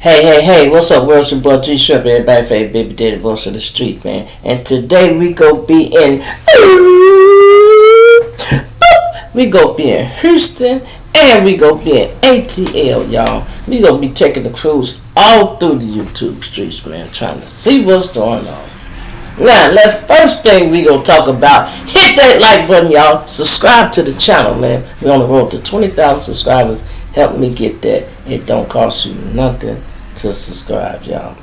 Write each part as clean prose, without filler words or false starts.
Hey, what's up, world? It's your boy G-Shrimp, everybody favorite baby daddy voice of the street, man. And today we go be in Houston, and we go be in ATL, y'all. We gonna be taking the cruise all through the YouTube streets, man, trying to see what's going on. Now, first thing we gonna talk about, hit that like button, y'all. Subscribe to the channel, man. We on the road to 20,000 subscribers. Help me get that. It don't cost you nothing to subscribe, y'all.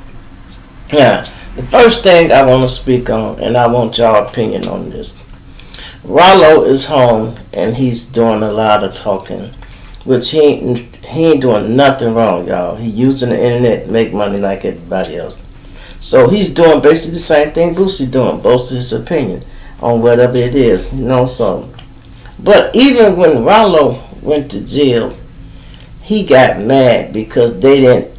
Now, the first thing I want to speak on, and I want y'all opinion on this. Rollo is home, and he's doing a lot of talking, which he ain't doing nothing wrong, y'all. He using the internet to make money like everybody else. So he's doing basically the same thing Boosie doing, boasting his opinion on whatever it is, so. But even when Rollo went to jail, he got mad because they didn't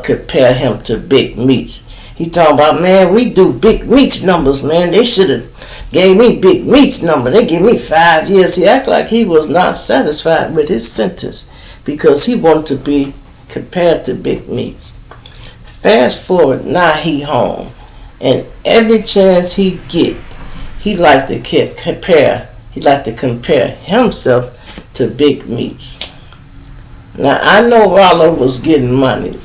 compare him to Big Meats. He talking about, man, we do Big Meats numbers, man. They should have gave me Big Meats number. They gave me 5 years. He acted like he was not satisfied with his sentence because he wanted to be compared to Big Meats. Fast forward, now he home, and every chance he get, he like to compare. He like to compare himself to Big Meats. Now, I know Rollo was getting money,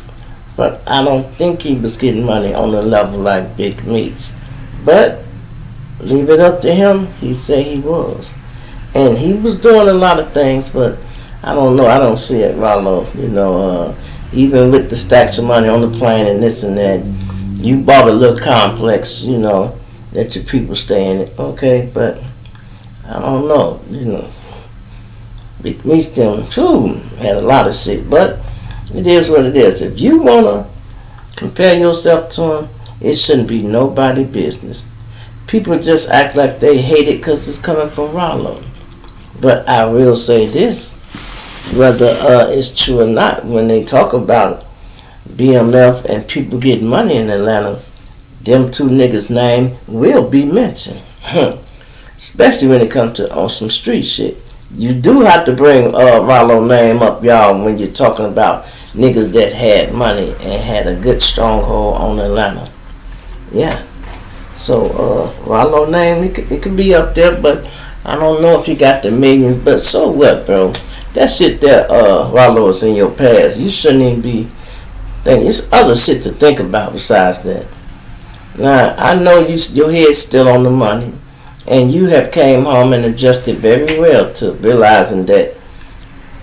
but I don't think he was getting money on a level like Big Meats. But, leave it up to him, he said he was. And he was doing a lot of things, but I don't know, I don't see it, Rollo. Even with the stacks of money on the plane and this and that, you bought a little complex, that your people stay in it. Okay, but I don't know, Big Meats them had a lot of shit, but it is what it is. If you wanna compare yourself to him, it shouldn't be nobody business. People just act like they hate it because it's coming from Rollo. But I will say this, whether it's true or not, when they talk about BMF and people getting money in Atlanta, them two niggas' name will be mentioned. Especially when it comes to on some street shit. You do have to bring Rollo name up, y'all, when you're talking about niggas that had money and had a good stronghold on Atlanta. Yeah. So, Rollo name, it could be up there, but I don't know if you got the millions, but so what, bro? That shit that Rollo is in your past. You shouldn't even be thinking. There's other shit to think about besides that. Now, I know your head's still on the money. And you have came home and adjusted very well to realizing that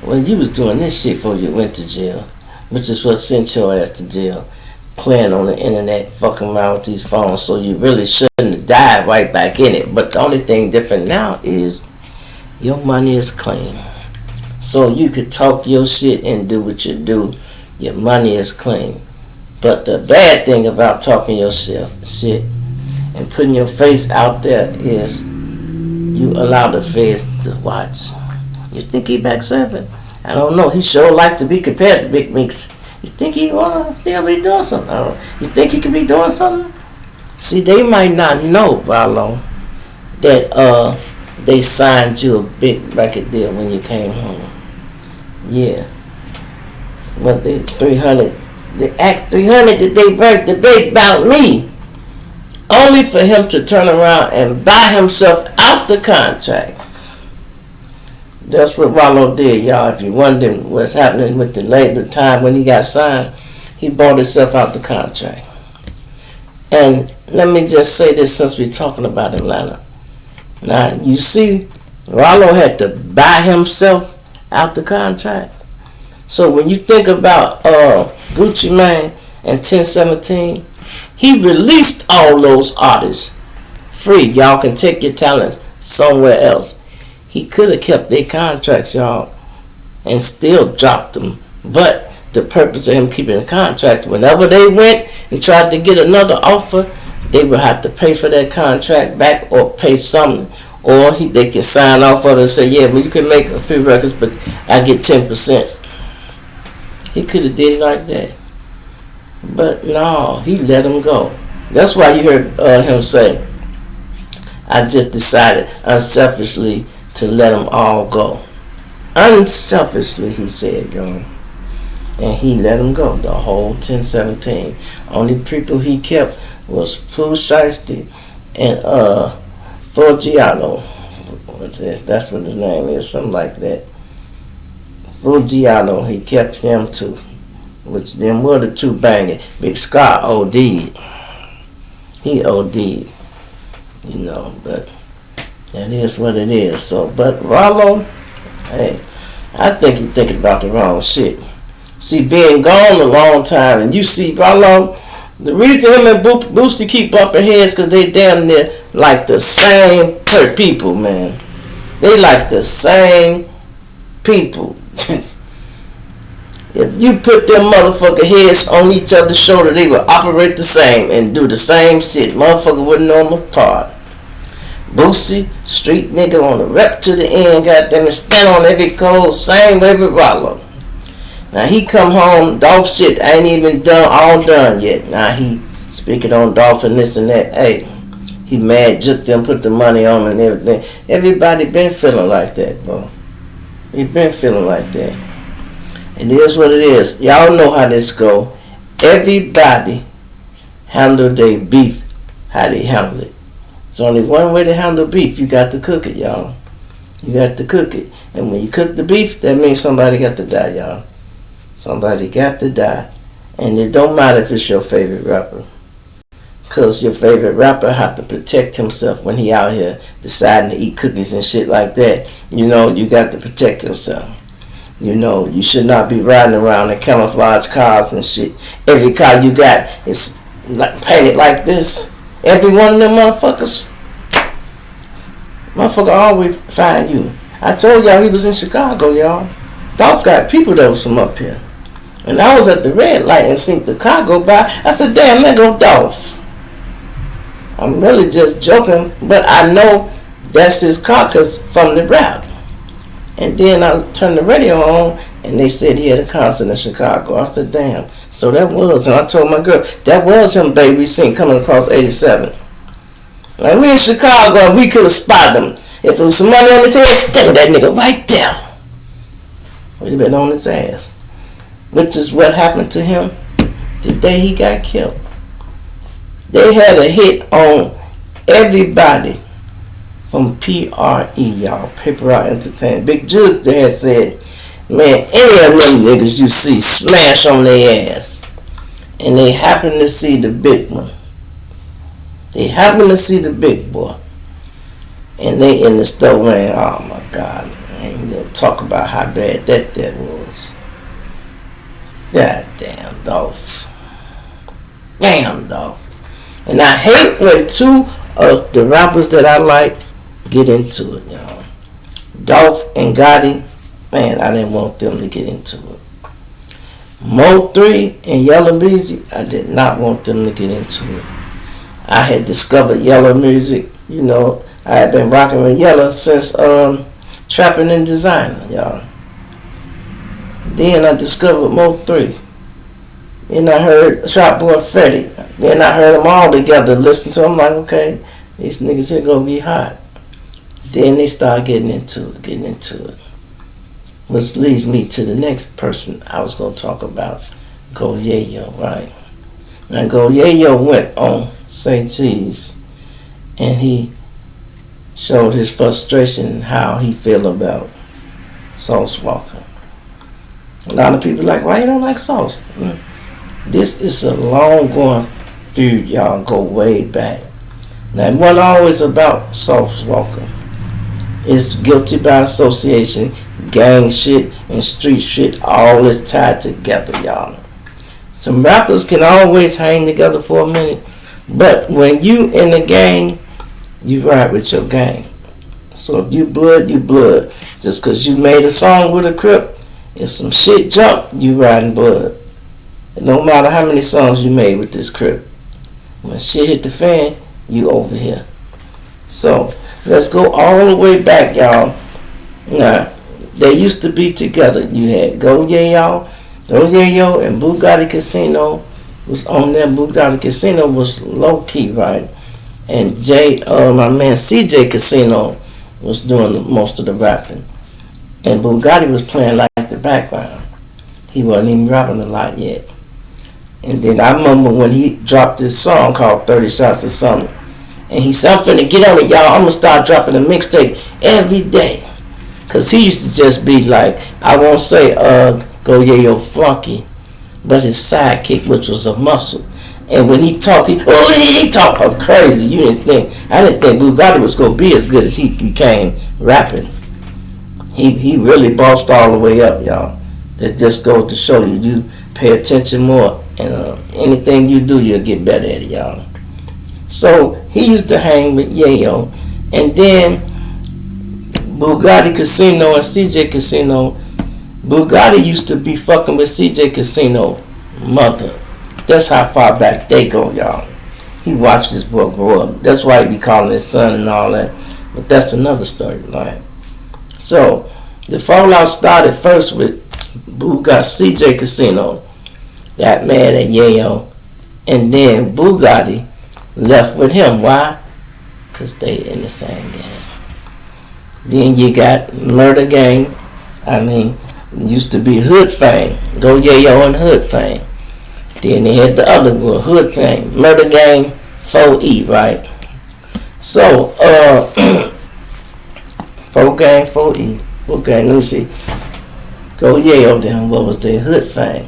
when you was doing this shit before you went to jail, which is what sent your ass to jail, playing on the internet, fucking around with these phones, so you really shouldn't have died right back in it. But the only thing different now is your money is clean. So you could talk your shit and do what you do. Your money is clean. But the bad thing about talking your shit and putting your face out there is you allow the feds to watch. You think he back serving? I don't know. He sure like to be compared to Big Meats. You think he wanna still be doing something? You think he could be doing something? See, they might not know, Rollo, that they signed you a big record deal when you came home. Yeah. But the 300, the Act 300 that they break debate about me. Only for him to turn around and buy himself out the contract. That's what Rollo did, y'all. If you're wondering what's happening with the time when he got signed, he bought himself out the contract. And let me just say this since we're talking about Atlanta. Now, you see, Rollo had to buy himself out the contract. So when you think about Gucci Mane and 1017, he released all those artists free. Y'all can take your talents somewhere else. He could have kept their contracts, y'all, and still dropped them. But the purpose of him keeping the contract, whenever they went and tried to get another offer, they would have to pay for that contract back or pay something. Or they can sign off on it and say, yeah, well, you can make a few records, but I get 10%. He could have did it like that. But no, he let him go. That's why you heard him say, I just decided unselfishly to let them all go. Unselfishly, he said, y'all. and he let him go the whole 1017. Only people he kept was Pooh Shiesty and Fujiano. That's what his name is, something like that. Fujiano, he kept him too, which them were the two banging. Big Scott OD'd. He OD'd, but that is what it is. So, but Rollo, hey, I think you're thinking about the wrong shit. See, being gone a long time, and you see Rollo, the reason him and Boosie keep bumping heads because they damn near like the same people, man. They like the same people. If you put them motherfucker heads on each other's shoulder, they will operate the same and do the same shit. Motherfucker wouldn't know them apart. Boosie, street nigga on the rep to the end, goddamn it, stand on every code, same way with Rollo. Now he come home, Dolph shit ain't even all done yet. Now he speaking on Dolph and this and that. Hey, he mad, just them put the money on him and everything. Everybody been feeling like that, bro. He been feeling like that. It is what it is. Y'all know how this go. Everybody handle their beef how they handle it. It's only one way to handle beef. You got to cook it, y'all. You got to cook it. And when you cook the beef, that means somebody got to die, y'all. Somebody got to die. And it don't matter if it's your favorite rapper. Because your favorite rapper have to protect himself when he out here deciding to eat cookies and shit like that. You got to protect yourself. You should not be riding around in camouflage cars and shit. Every car you got is like painted like this. Every one of them motherfuckers always find you. I told y'all he was in Chicago, y'all. Dolph got people that was from up here. And I was at the red light and seen the car go by. I said, damn, there go Dolph. I'm really just joking, but I know that's his car cause from the rap. And then I turned the radio on and they said he had a concert in Chicago. I said, damn. So that was, and I told my girl, that was him, baby, seen coming across 87. Like, we in Chicago and we could have spotted him. If there was some money on his head, take that nigga right there. We'd have been on his ass. Which is what happened to him the day he got killed. They had a hit on everybody from PRE, y'all, Paper Route Entertainment. Big Juke, they had said, man, any of them niggas you see smash on their ass. And they happen to see the big one. They happen to see the big boy. And they in the store wearing, oh my God, I ain't even gonna talk about how bad that was. God damn, Dolph. Damn, Dolph. And I hate when two of the rappers that I like get into it, y'all. Dolph and Gotti, man, I didn't want them to get into it. Mo 3 and Yellow Music, I did not want them to get into it. I had discovered Yellow Music, I had been rocking with Yellow since Trapping and Designer, y'all. Then I discovered Mo 3. Then I heard Trap Boy Freddy. Then I heard them all together, listen to them like, okay, these niggas here gonna be hot. Then they start getting into it. Which leads me to the next person I was gonna talk about, Go Yayo, right? Now Go Yayo went on St. G's and he showed his frustration and how he feel about Sauce Walker. A lot of people like, why you don't like Sauce? This is a long-going feud, y'all, go way back. Now, it wasn't always about Sauce Walker. It's guilty by association, gang shit, and street shit, all is tied together, y'all. Some rappers can always hang together for a minute, but when you in the gang, you ride with your gang. So if you blood, you blood. Just because you made a song with a Crip, if some shit jump, you riding blood. It don't matter how many songs you made with this Crip. When shit hit the fan, you over here. So let's go all the way back, y'all. Now, they used to be together. You had Go Yayo and Bugatti Casino was on there. Bugatti Casino was low key, right? And my man CJ Casino was doing most of the rapping. And Bugatti was playing like the background. He wasn't even rapping a lot yet. And then I remember when he dropped this song called 30 Shots or something. And he said, I'm finna get on it, y'all. I'm gonna start dropping a mixtape every day. Cause he used to just be like, I won't say Go Yayo Flunky, but his sidekick, which was a muscle. And when he talked, he talked crazy. I didn't think Bugatti was gonna be as good as he became rapping. He really bossed all the way up, y'all. That just goes to show you pay attention more, and anything you do, you'll get better at it, y'all. So he used to hang with Yayo, and then Bugatti Casino and CJ Casino. Bugatti used to be fucking with CJ Casino mother. That's how far back they go, y'all. He watched this boy grow up. That's why he be calling his son and all that. But that's another storyline. So the fallout started first with Bugatti, CJ Casino, got mad at Yayo, and then Bugatti left with him. Why? Because they in the same gang. Then you got Murder Gang. Used to be Hood Fame. Go Yayo and Hood Fame. Then they had the other one, Hood Fame. Murder Gang 4E, right? So, 4 Gang 4E. Okay, let me see. Go Yayo then, what was their Hood Fame?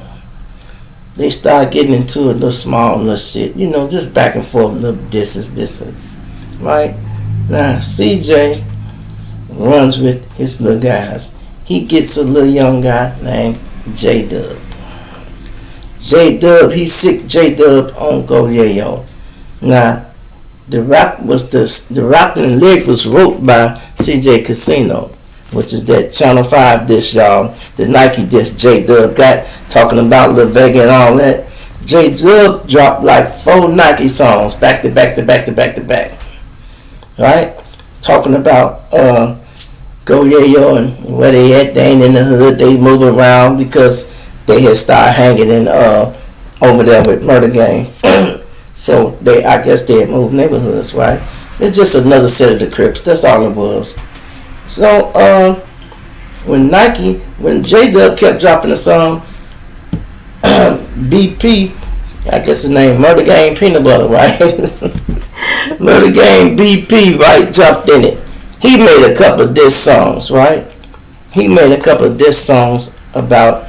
They started getting into a little small little shit. Just back and forth, little this, right? Now, CJ runs with his little guys. He gets a little young guy named J-Dub. J-Dub, he sick J-Dub on Go Yayo. Now, the rap and lyric was wrote by CJ Casino, which is that Channel 5 dish, y'all. The Nike dish J-Dub got, talking about Lil Vega and all that. J-Dub dropped like 4 Nike songs back to back. Right? Talking about Go Yayo and where they at. They ain't in the hood. They moving around because they had started hanging in over there with Murder Gang. So I guess they had moved neighborhoods, right? It's just another set of the Crips. That's all it was. So when J-Dub kept dropping the song, BP, I guess his name Murder Gang Peanut Butter, right? Murder Gang BP, right, jumped in it. He made a couple of diss songs, right? He made a couple of diss songs about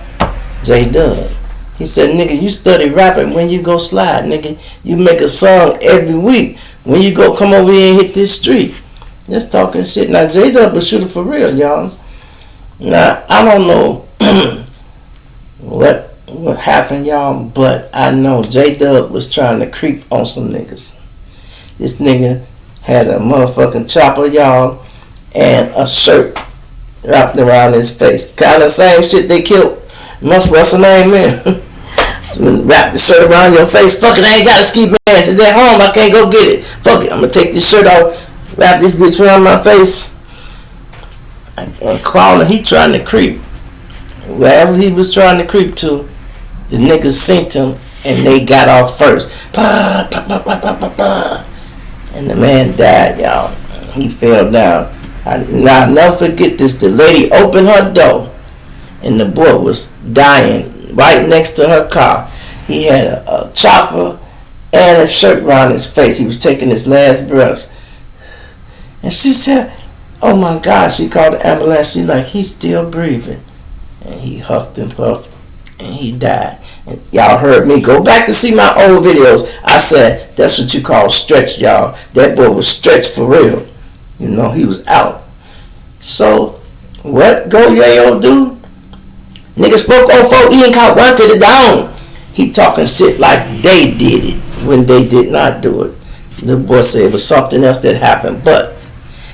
J-Dub. He said, nigga, you study rapping when you go slide, nigga. You make a song every week. When you go come over here and hit this street. Just talking shit. Now, J-Dub was shooting for real, y'all. Now, I don't know what happened, y'all, but I know J-Dub was trying to creep on some niggas. This nigga had a motherfucking chopper, y'all, and a shirt wrapped around his face. Kind of same shit they killed. What's her name, man? Wrap the shirt around your face. Fuck it, I ain't got a ski mask. It's at home. I can't go get it. Fuck it, I'm gonna take this shirt off, wrap this bitch around my face, and crawling. He trying to creep. Wherever he was trying to creep to, the niggas synced him, and they got off first. And the man died, y'all. He fell down. I'll never forget this. The lady opened her door, and the boy was dying right next to her car. He had a chopper and a shirt around his face. He was taking his last breath. And she said, oh my God, she called the ambulance. She like, he's still breathing. And he huffed and puffed, and he died. And y'all heard me. Go back to see my old videos. I said, that's what you call stretch, y'all. That boy was stretched for real. He was out. So, what Go Yayo do? Nigga spoke on 4E and caught one to the down. He talking shit like they did it when they did not do it. The boy said it was something else that happened, but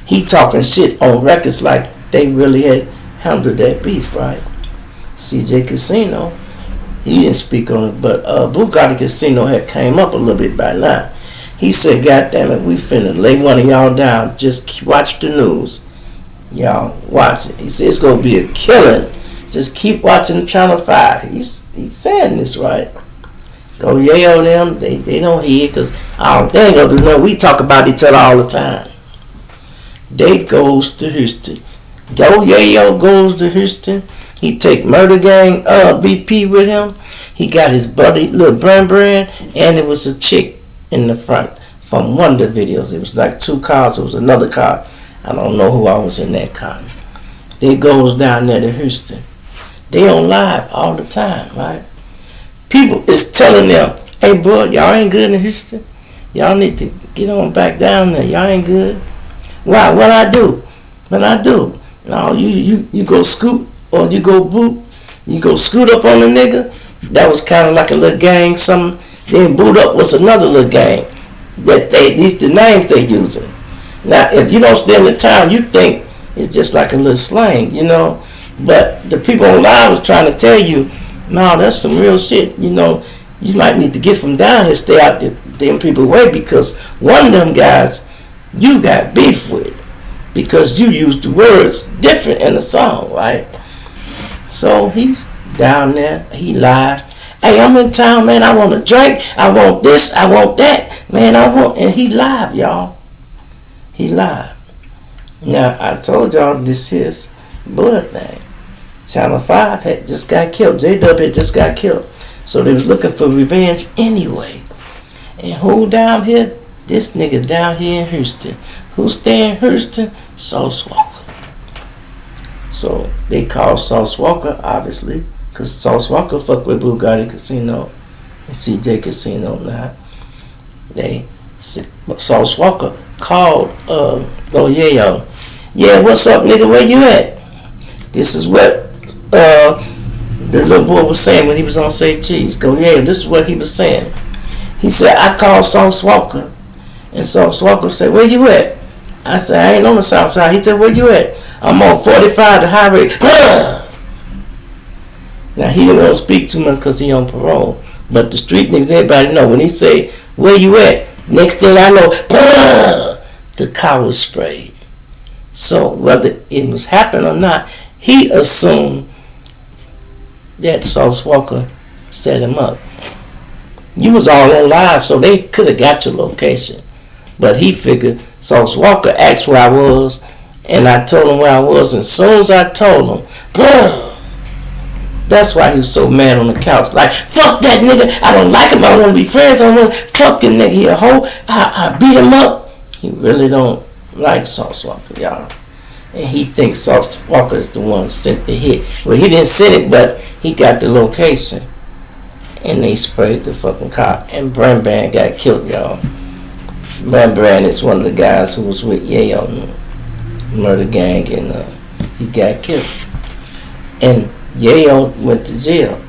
he talking shit on records like they really had handled that beef, right? CJ Casino, he didn't speak on it, but Bugatti Casino had came up a little bit by now. He said, God damn it, we finna lay one of y'all down. Just watch the news. Y'all watch it. He said it's gonna be a killing. Just keep watching Channel 5. He's saying this, right? Go Yayo them, they don't hear because they ain't gonna do nothing. We talk about each other all the time. They goes to Houston. Go Yayo goes to Houston. He take Murder Gang BP with him. He got his buddy little Brand, and it was a chick in the front from one of the videos. It was like 2 cars. It was another car. I don't know who I was in that car. They goes down there to Houston. They on live all the time, right? People is telling them, hey, bro, y'all ain't good in Houston. Y'all need to get on back down there. Y'all ain't good. Why? What I do? What I do? No, you go scoot or you go boot. You go scoot up on the nigga. That was kind of like a little gang. Some then boot up was another little gang. That these the names they using. Now, if you don't stay in the town, you think it's just like a little slang, you know. But the people online was trying to tell you, no, that's some real shit. You know, you might need to get from down here, stay out them people way, because one of them guys you got beef with because you used the words different in the song, right? So he's down there, he live. Hey, I'm in town, man. I want a drink. I want this. I want that, man. And he live, y'all. He live. Now I told y'all this is blood thing. Channel 5 had just got killed. J-Dub had just got killed. So they was looking for revenge anyway. And who down here? This nigga down here in Houston. Who stay in Houston? Sauce Walker. So they called Sauce Walker, obviously, because Sauce Walker fuck with Bugatti Casino and CJ Casino now. Sauce Walker called yeah, what's up, nigga? Where you at? This is what the little boy was saying when he was on Say Cheese. This is what he was saying. He said, I called Sauce Walker. And Sauce Walker said, where you at? I said, I ain't on the south side. He said, where you at? I'm on 45, the highway. Now, he didn't want to speak too much because he on parole. But the street niggas, everybody know. When he say, where you at? Next thing I know, the car was sprayed. So whether it was happening or not, he assumed that Sauce Walker set him up. You was all on live, so they could have got your location. But he figured Sauce Walker asked where I was, and I told him where I was. And as soon as I told him, that's why he was so mad on the couch. Like, fuck that nigga. I don't like him. I don't want to be friends. I don't want to fucking nigga. He a hoe. I beat him up. He really don't like Sauce Walker, y'all. And he thinks Sauce Walker is the one who sent the hit. Well, he didn't send it, but he got the location. And they sprayed the fucking car. And Brand got killed, y'all. Brand is one of the guys who was with Ye on the Murder Gang, and he got killed. And Ye went to jail.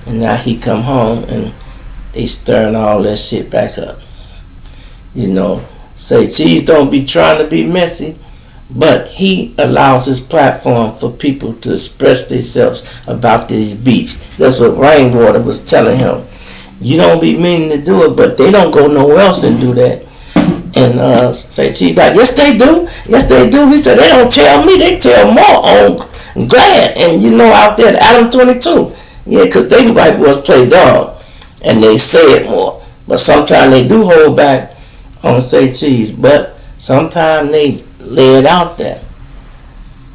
And now he come home, and they stirring all that shit back up. You know, Say Cheese don't be trying to be messy, but he allows his platform for people to express themselves about these beefs. That's what Rainwater was telling him. You don't be meaning to do it, but they don't go nowhere else and do that. And Say Cheese like, yes they do. Yes they do. He said, they don't tell me, they tell more on Glad. And you know, out there, Adam 22. Yeah, because they white boys play dumb. And they say it more. But sometimes they do hold back on Say Cheese. But sometimes they lay it out there.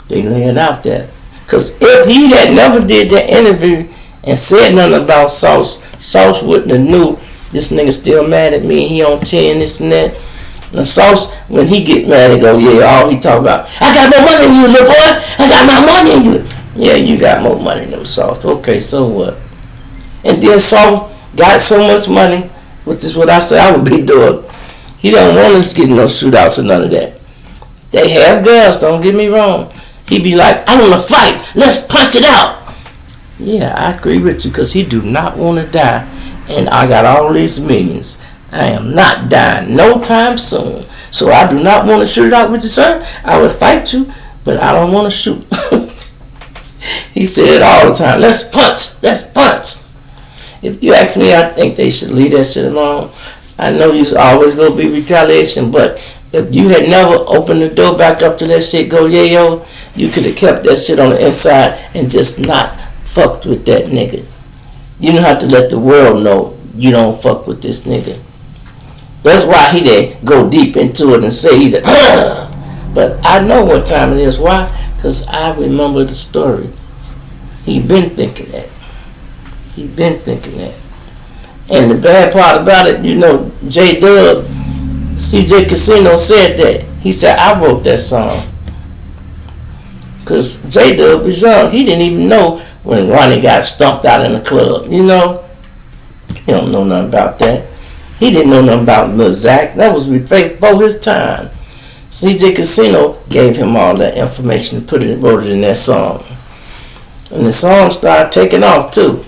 They lay it out there. Because if he had never did that interview and said nothing about Sauce wouldn't have knew this nigga still mad at me and he on 10, this and that. And Sauce, when he get mad, he go, yeah, all he talk about, I got more money than you, little boy. I got more money than you. Yeah, you got more money than Sauce. Okay, so what? And then Sauce got so much money, which is what I say I would be doing. He don't want us getting no shootouts or none of that. They have guns, don't get me wrong. He be like, I want to fight. Let's punch it out. Yeah, I agree with you, because he do not want to die. And I got all these millions. I am not dying no time soon. So I do not want to shoot it out with you, sir. I would fight you, but I don't want to shoot. He said it all the time. Let's punch. Let's punch. If you ask me, I think they should leave that shit alone. I know you's always going to be retaliation, but if you had never opened the door back up to that shit, go yayo, you could have kept that shit on the inside and just not fucked with that nigga. You don't have to let the world know you don't fuck with this nigga. That's why he didn't go deep into it and say he's a but I know what time it is. Why? Because I remember the story. He been thinking that. He been thinking that. And the bad part about it, you know, J-Dub, CJ Casino said that. He said, I wrote that song. Because J-Dub was young. He didn't even know when Ronnie got stumped out in the club, you know. He don't know nothing about that. He didn't know nothing about Lil Zach. That was before his time. CJ Casino gave him all that information and wrote it in that song. And the song started taking off too.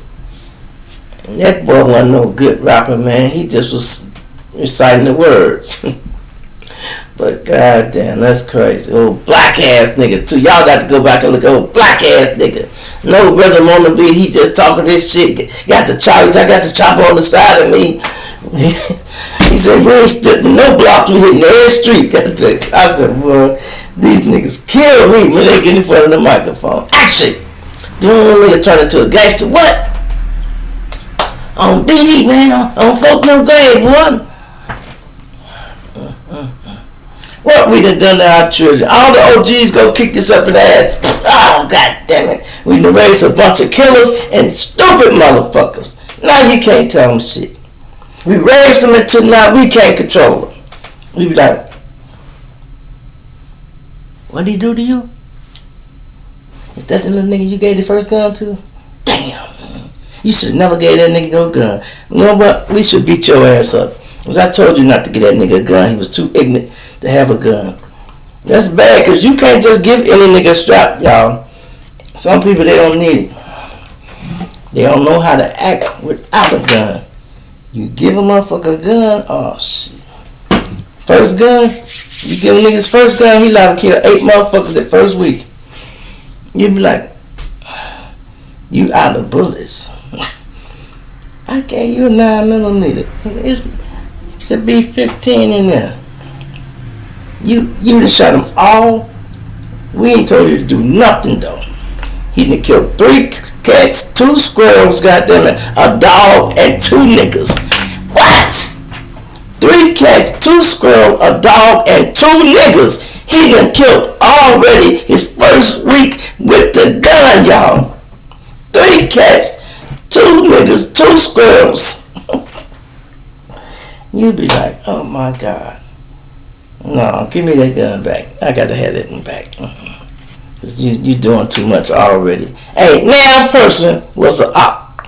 And that boy wasn't no good rapper, man. He just was reciting the words. But goddamn, that's crazy. Old black ass nigga too. Y'all got to go back and look at old black ass nigga. No rhythm on the beat. He just talking this shit. Got the choppers. I got the chopper on the side of me. He said, we ain't stepping no blocks. We hitting every street. I said, boy, these niggas kill me when they get in front of the microphone. Action. The nigga turn into a gangster. What? On BD, man. On folk no grave, boy. What we done to our children? All the OGs go kick this up in the ass. Oh, god damn it. We done raised a bunch of killers and stupid motherfuckers. Now you can't tell them shit. We raised them until now we can't control them. We be like, what'd he do to you? Is that the little nigga you gave the first gun to? Damn. You should never gave that nigga no gun. You know what? We should beat your ass up. Because I told you not to get that nigga a gun. He was too ignorant to have a gun. That's bad because you can't just give any nigga a strap, y'all. Some people, they don't need it. They don't know how to act without a gun. You give a motherfucker a gun, oh shit. First gun, you give a nigga's first gun, he liable to kill 8 motherfuckers that first week. You be like, you out of bullets. I gave you a 9mm. It should be 15 in there. You done shot them all. We ain't told you to do nothing though. He done killed 3 cats, 2 squirrels, goddamn it, a dog, and 2 niggas. What? 3 cats, 2 squirrels, a dog, and 2 niggas. He done killed already his first week with the gun, y'all. 3 cats, 2 niggas, 2 squirrels. You be like, oh my God. No, give me that gun back. I gotta have that one back. Cause you doing too much already. Hey, now person was an op.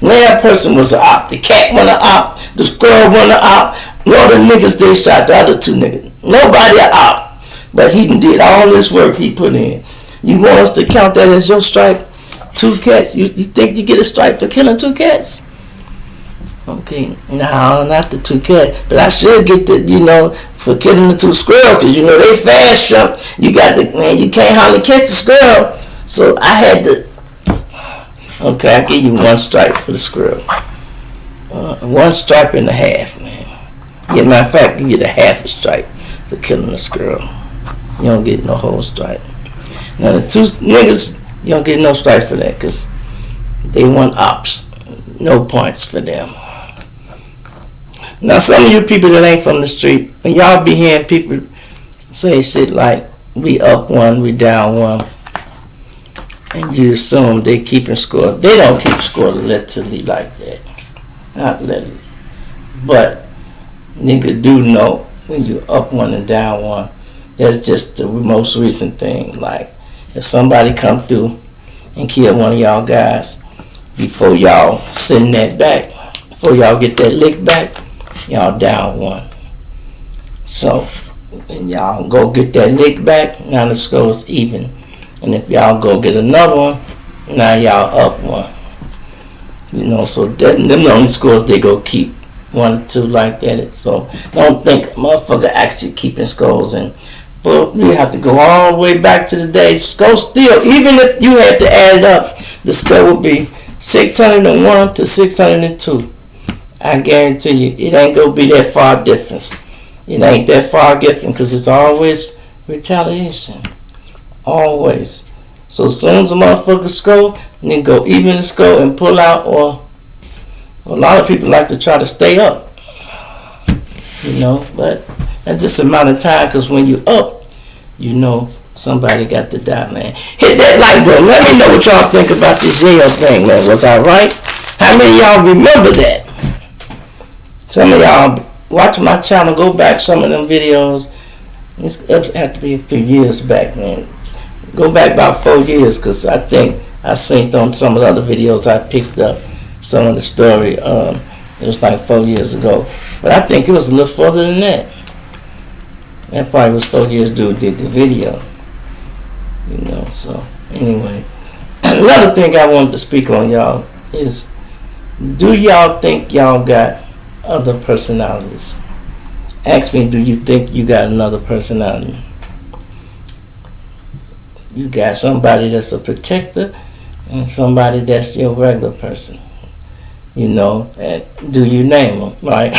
Now person was an op. The cat won an op. The squirrel won an op. No, the niggas they shot the other 2 niggas. Nobody an op. But he did all this work he put in. You want us to count that as your strike? 2 cats? You think you get a strike for killing 2 cats? Okay, no, not the 2 cats, but I should get the, for killing the 2 squirrels, because they fast jump. You got the, man, you can't hardly catch the squirrel. So I had to, okay, I give you 1 strike for the squirrel. 1 stripe and a half, man. Yeah, matter of fact, you get a half a stripe for killing the squirrel. You don't get no whole stripe. Now the 2 niggas, you don't get no stripe for that, because they want ops. No points for them. Now, some of you people that ain't from the street, when y'all be hearing people say shit like, we up 1, we down 1, and you assume they keeping score. They don't keep score literally like that. Not literally. But, nigga do know when you up 1 and down 1, that's just the most recent thing. Like, if somebody come through and kill one of y'all guys, before y'all send that back, before y'all get that lick back, y'all down 1. So, when y'all go get that lick back, now the score is even. And if y'all go get another one, now y'all up 1. So them the only scores they go keep, 1 or 2 like that. So, don't think a motherfucker actually keeping scores. But we have to go all the way back to the day. Score still, even if you had to add it up, the score would be 601 to 602. I guarantee you, it ain't gonna be that far difference. It ain't that far different because it's always retaliation. Always. So as soon as a motherfucker score, then go even the score and pull out, or a lot of people like to try to stay up. But that's just a matter of time because when you up, Somebody got to die, man. Hit that like button. Let me know what y'all think about this Yale thing, man. Was I right? How many of y'all remember that? Some of y'all watch my channel, go back some of them videos. It have to be a few years back, man. Go back about 4 years, because I think I synced on some of the other videos. I picked up some of the story. It was like 4 years ago. But I think it was a little further than that. That probably was 4 years dude did the video. You know, so anyway. Another thing I wanted to speak on, y'all, is do y'all think y'all got other personalities? Ask me, do you think you got another personality? You got somebody that's a protector and somebody that's your regular person. You know, and do you name them, right?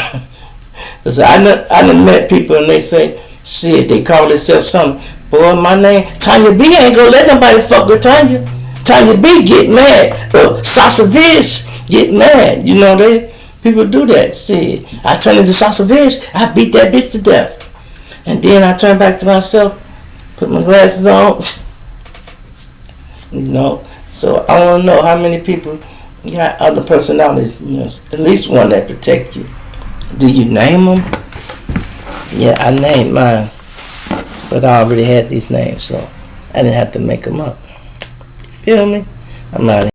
Because I done met people and they say, shit, they call themselves something. Boy, my name, Tanya B ain't gonna let nobody fuck with Tanya. Tanya B get mad. Sasha Vish get mad. You know, people do that. See, I turn into Sasha Vish, I beat that bitch to death. And then I turn back to myself, put my glasses on. You know, so I want to know how many people got other personalities. You know, at least one that protect you. Do you name them? Yeah, I named mine, but I already had these names, so I didn't have to make them up. Feel me? I'm out of here.